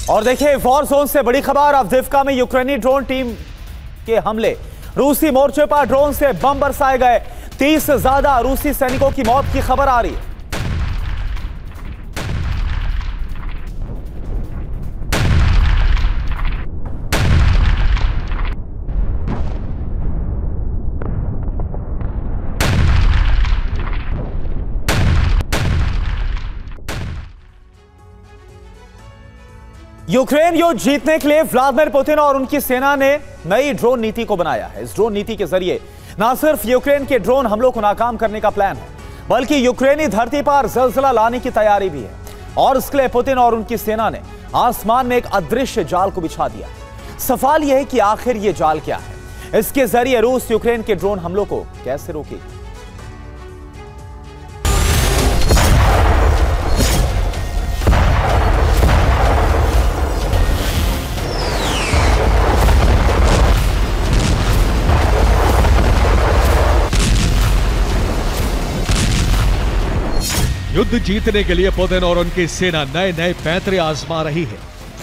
और देखिए war zone से बड़ी खबर, अवदिव्का में यूक्रेनी ड्रोन टीम के हमले, रूसी मोर्चे पर ड्रोन से बम बरसाए गए, 30 से ज्यादा रूसी सैनिकों की मौत की खबर आ रही है। यूक्रेन युद्ध जीतने के लिए व्लादिमीर पुतिन और उनकी सेना ने नई ड्रोन नीति को बनाया है। इस ड्रोन नीति के जरिए न सिर्फ यूक्रेन के ड्रोन हमलों को नाकाम करने का प्लान है, बल्कि यूक्रेनी धरती पर जलजला लाने की तैयारी भी है। और इसके लिए पुतिन और उनकी सेना ने आसमान में एक अदृश्य जाल को बिछा दिया। सवाल यह है कि आखिर यह जाल क्या है? इसके जरिए रूस यूक्रेन के ड्रोन हमलों को कैसे रोकेगी? युद्ध जीतने के लिए पुतिन और उनकी सेना नए नए पैंतरे आजमा रही है,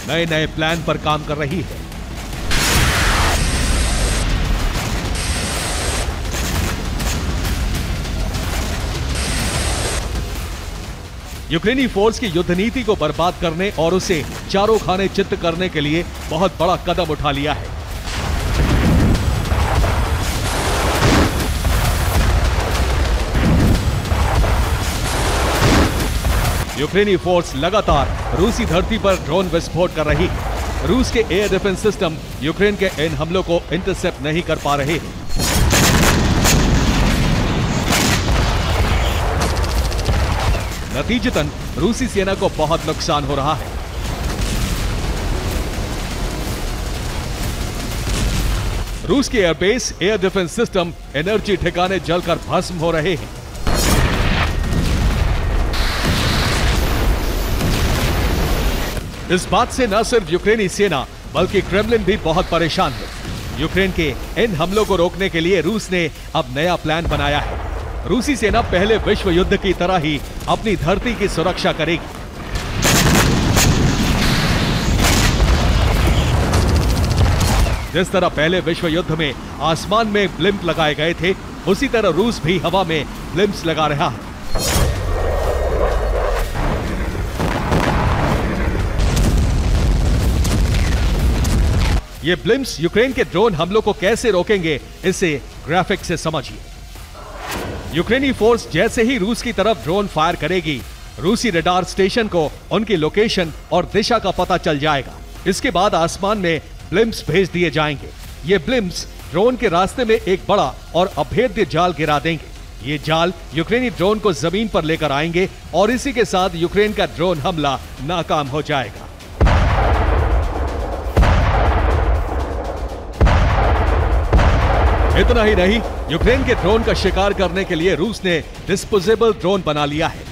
नए नए प्लान पर काम कर रही है। यूक्रेनी फोर्स की युद्ध नीति को बर्बाद करने और उसे चारों खाने चित्त करने के लिए बहुत बड़ा कदम उठा लिया है। यूक्रेनी फोर्स लगातार रूसी धरती पर ड्रोन विस्फोट कर रही है। रूस के एयर डिफेंस सिस्टम यूक्रेन के इन हमलों को इंटरसेप्ट नहीं कर पा रहे हैं। नतीजतन रूसी सेना को बहुत नुकसान हो रहा है। रूस के airbase, air defence system, energy ठिकाने जलकर भस्म हो रहे हैं। इस बात से न सिर्फ यूक्रेनी सेना बल्कि क्रेमलिन भी बहुत परेशान है। यूक्रेन के इन हमलों को रोकने के लिए रूस ने अब नया प्लान बनाया है। रूसी सेना पहले विश्व युद्ध की तरह ही अपनी धरती की सुरक्षा करेगी। जिस तरह पहले विश्व युद्ध में आसमान में ब्लिम्प लगाए गए थे, उसी तरह रूस भी हवा में ब्लिम्प्स लगा रहा है। ये ब्लिम्प्स यूक्रेन के ड्रोन हमलों को कैसे रोकेंगे, इसे ग्राफिक से समझिए। यूक्रेनी फोर्स जैसे ही रूस की तरफ ड्रोन फायर करेगी, रूसी रडार स्टेशन को उनकी लोकेशन और दिशा का पता चल जाएगा। इसके बाद आसमान में ब्लिम्प्स भेज दिए जाएंगे। ये ब्लिम्प्स ड्रोन के रास्ते में एक बड़ा और अभेद्य जाल गिरा देंगे। ये जाल यूक्रेनी ड्रोन को जमीन पर लेकर आएंगे और इसी के साथ यूक्रेन का ड्रोन हमला नाकाम हो जाएगा। इतना ही नहीं, यूक्रेन के ड्रोन का शिकार करने के लिए रूस ने डिस्पोजेबल ड्रोन बना लिया है।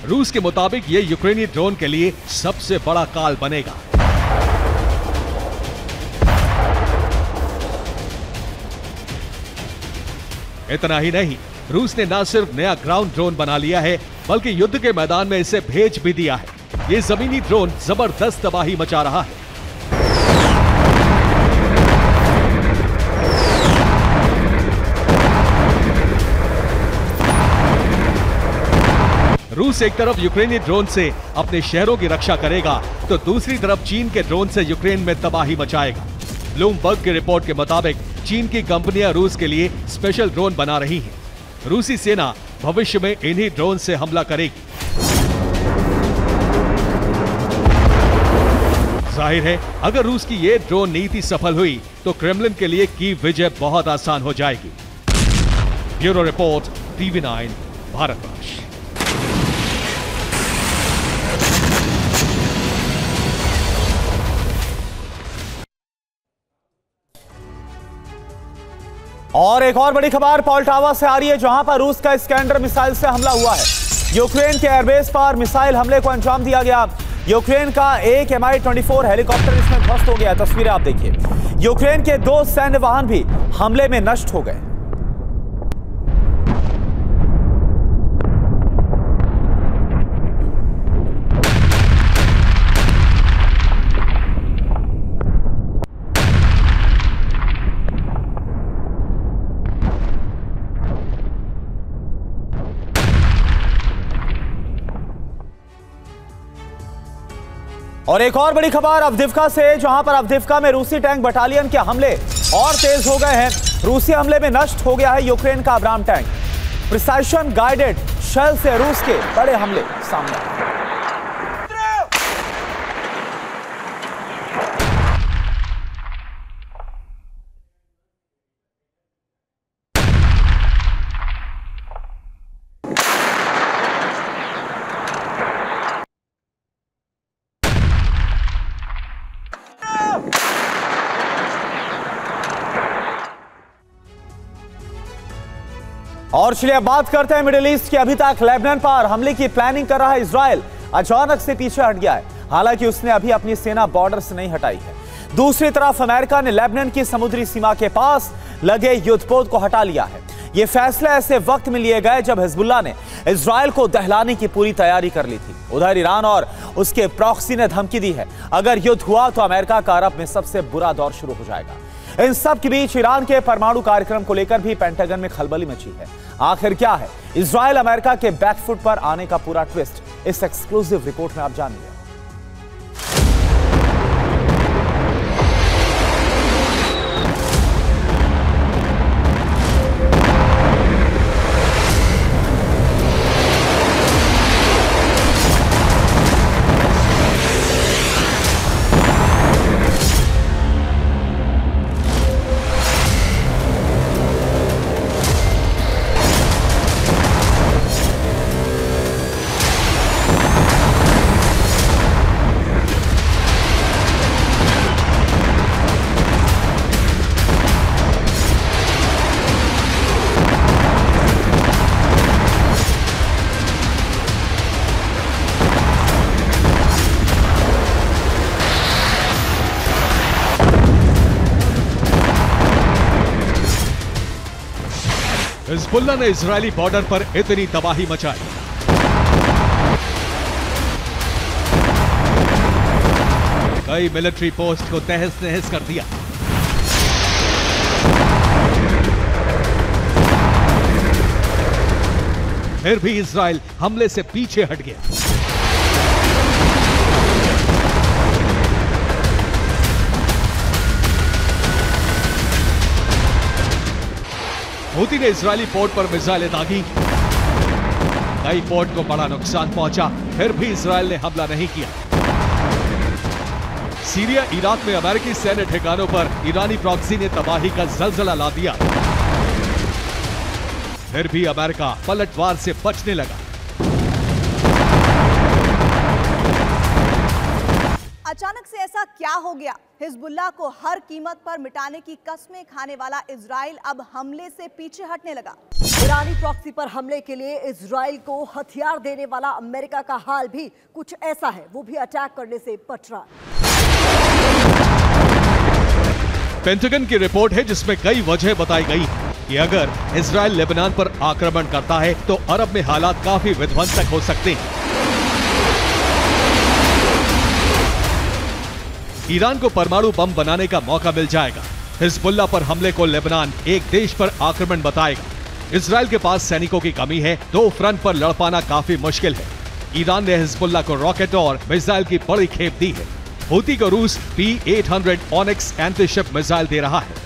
रूस के मुताबिक ये यूक्रेनी ड्रोन के लिए सबसे बड़ा काल बनेगा। इतना ही नहीं, रूस ने न सिर्फ नया ग्राउंड ड्रोन बना लिया है, बल्कि युद्ध के मैदान में इसे भेज भी दिया है। ये जमीनी ड्रोन जबरदस्त तबाही मचा रहा है। रूस एक तरफ यूक्रेनी ड्रोन से अपने शहरों की रक्षा करेगा, तो दूसरी तरफ चीन के ड्रोन से यूक्रेन में तबाही मचाएगा। ब्लूमबर्ग की रिपोर्ट के मुताबिक चीन की कंपनियां रूस के लिए स्पेशल ड्रोन बना रही हैं। रूसी सेना भविष्य में इन्हीं ड्रोन से हमला करेगी। जाहिर है, अगर रूस की ये ड्रोन नीति सफल हुई तो क्रेमलिन के लिए की विजय बहुत आसान हो जाएगी। Bureau report, TV9 Bharatvarsh. और एक और बड़ी खबर पोल्टावा से आ रही है, जहां पर रूस का इस्कैंडर मिसाइल से हमला हुआ है। यूक्रेन के एयरबेस पर मिसाइल हमले को अंजाम दिया गया। यूक्रेन का एक Mi-24 हेलीकॉप्टर इसमें ध्वस्त हो गया। तस्वीरें आप देखिए। यूक्रेन के 2 सैन्य वाहन भी हमले में नष्ट हो गए। और एक और बड़ी खबर अवदिव्का से, जहां पर अवदिव्का में रूसी टैंक बटालियन के हमले और तेज हो गए हैं। रूसी हमले में नष्ट हो गया है यूक्रेन का अब्राम टैंक। प्रिसाइशन गाइडेड शेल से रूस के बड़े हमले सामने आए। और चलिए बात करते हैं मिडिल ईस्ट की। अभी तक लेबनान पर हमले की प्लानिंग कर रहा है इजराइल अचानक से पीछे हट गया है। हालांकि उसने अभी अपनी सेना बॉर्डर से नहीं हटाई है। दूसरी तरफ अमेरिका ने लेबनान की समुद्री सीमा के पास लगे युद्धपोत को हटा लिया है। ये फैसले ऐसे वक्त में लिए गए जब हिजबुल्लाह ने इजराइल को दहलाने की पूरी तैयारी कर ली थी। उधर ईरान और उसके प्रॉक्सी ने धमकी दी है, अगर युद्ध हुआ तो अमेरिका का अरब में सबसे बुरा दौर शुरू हो जाएगा। इन सब के बीच ईरान के परमाणु कार्यक्रम को लेकर भी पेंटागन में खलबली मची है। आखिर क्या है इजराइल अमेरिका के बैकफुट पर आने का पूरा ट्विस्ट, इस एक्सक्लूसिव रिपोर्ट में आप जानिए। हिजबुल्लाह ने इजरायली बॉर्डर पर इतनी तबाही मचाई। कई मिलिट्री पोस्ट को तहस नहस कर दिया। फिर भी इजराइल हमले से पीछे हट गया। हूती ने इजरायली पोर्ट पर मिसाइलें दागी। कई पोर्ट को बड़ा नुकसान पहुंचा, फिर भी इजराइल ने हमला नहीं किया। सीरिया इराक में अमेरिकी सैन्य ठिकानों पर ईरानी प्रॉक्सी ने तबाही का जलजला ला दिया। फिर भी अमेरिका पलटवार से बचने लगा। अचानक से ऐसा क्या हो गया? हिजबुल्लाह को हर कीमत पर मिटाने की कस्में खाने वाला इजराइल अब हमले से पीछे हटने लगा। ईरानी प्रॉक्सी पर हमले के लिए इजराइल को हथियार देने वाला अमेरिका का हाल भी कुछ ऐसा है, वो भी अटैक करने से बच रहा। पेंटागन की रिपोर्ट है जिसमें कई वजह बताई गई कि अगर इजराइल लेबनान पर आक्रमण करता है तो अरब में हालात काफी विध्वंसक हो सकते हैं। ईरान को परमाणु बम बनाने का मौका मिल जाएगा। हिजबुल्लाह पर हमले को लेबनान एक देश पर आक्रमण बताएगा। इजराइल के पास सैनिकों की कमी है, दो फ्रंट पर लड़ पाना काफी मुश्किल है। ईरान ने हिजबुल्लाह को रॉकेट और मिसाइल की बड़ी खेप दी है। हूती को रूस P-800 Onyx anti ship missile दे रहा है।